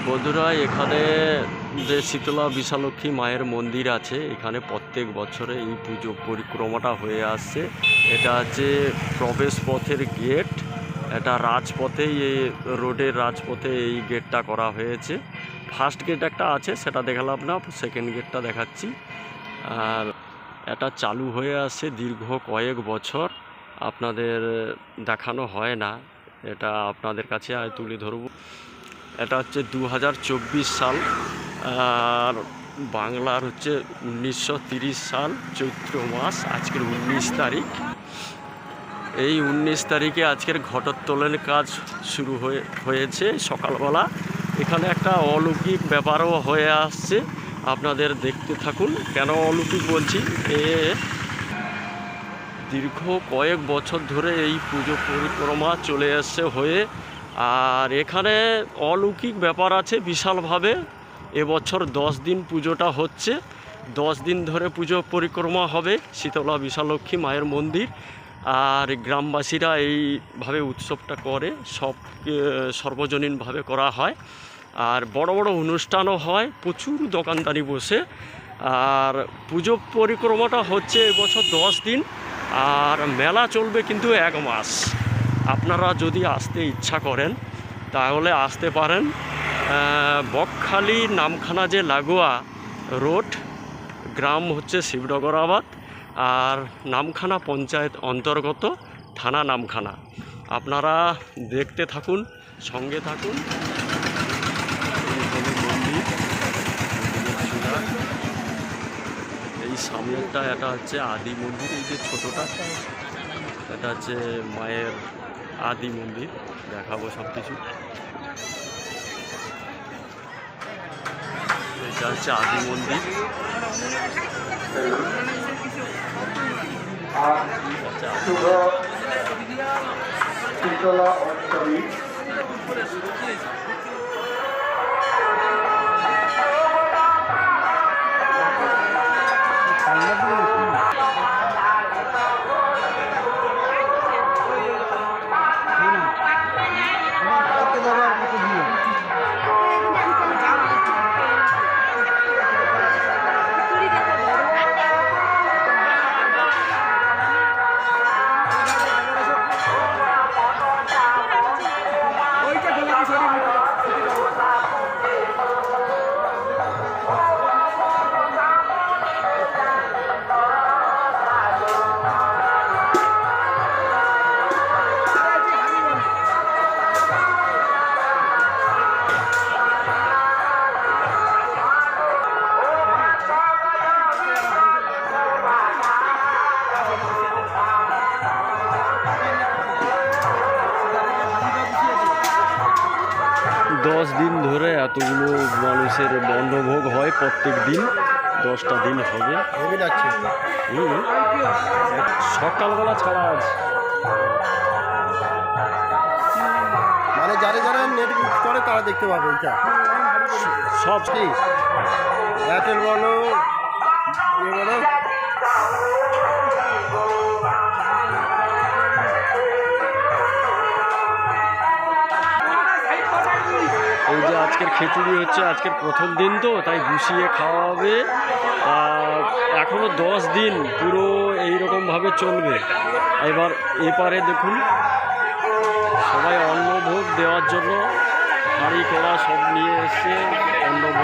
বন্ধুরা, এখানে যে শীতলা বিশালক্ষী মায়ের মন্দির আছে, এখানে প্রত্যেক বছরে এই পুজো পরিক্রমাটা হয়ে আসছে। এটা হচ্ছে প্রবেশ পথের গেট। এটা রাজপথেই, এই রোডের রাজপথে এই গেটটা করা হয়েছে। ফার্স্ট গেট একটা আছে, সেটা দেখালাম না, সেকেন্ড গেটটা দেখাচ্ছি। আর এটা চালু হয়ে আসছে দীর্ঘ কয়েক বছর, আপনাদের দেখানো হয় না, এটা আপনাদের কাছে তুলে ধরবো। এটা হচ্ছে 2024 সাল, আর বাংলার হচ্ছে 1930 সাল চৈত্র মাস। আজকের 19 তারিখ। এই 19 তারিখে আজকের ঘটোত্তোলনের কাজ শুরু হয়েছে সকালবেলা। এখানে একটা অলৌকিক ব্যাপারও হয়ে আসছে, আপনাদের দেখতে থাকুন। কেন অলৌকিক বলছি, দীর্ঘ কয়েক বছর ধরে এই পুজো পরিক্রমা চলে আসছে হয়ে। আর এখানে অলৌকিক ব্যাপার আছে বিশালভাবে। এবছর 10 দিন পুজোটা হচ্ছে, 10 দিন ধরে পুজো পরিক্রমা হবে শীতলা বিশালক্ষী মায়ের মন্দির। আর গ্রামবাসীরা এইভাবে উৎসবটা করে, সর্বজনীনভাবে করা হয়। আর বড় বড় অনুষ্ঠানও হয়, প্রচুর দোকানদারি বসে। আর পুজো পরিক্রমাটা হচ্ছে এবছর 10 দিন, আর মেলা চলবে কিন্তু 1 মাস। আপনারা যদি আসতে ইচ্ছা করেন তাহলে আসতে পারেন। বকখালি নামখানা যে লাগোয়া রোড, গ্রাম হচ্ছে শিবনগরাবাদ, আর নামখানা পঞ্চায়েত অন্তর্গত, থানা নামখানা। আপনারা দেখতে থাকুন, সঙ্গে থাকুন। এই সামনেরটা এটা হচ্ছে আদি মন্দির, এই যে ছোটোটা এটা হচ্ছে মায়ের আদি মন্দির। দেখাবো সব কিছু। এটা হচ্ছে আদি মন্দির। শীতলা অষ্টমী দশ দিন ধরে এতগুলো মানুষের বন্ধভোগ হয়, প্রত্যেক দিন 10টা দিন হবে। সকালবেলা ছাড়া আছে, মানে যারা যারা নেট ইউজ করে তারা দেখতে পাবে। এটা সব ঠিক, এয়ারটেল বলো, বলো। এই যে আজকের খিচুড়ি হচ্ছে, আজকের প্রথম দিন তো তাই গুছিয়ে খাওয়া হবে। এখনও 10 দিন পুরো এইরকমভাবে চলবে। এবার এপারে দেখুন, সবাই অন্নভোগ দেওয়ার জন্য হাঁড়ি কড়া সব নিয়ে এসে অন্নভোগ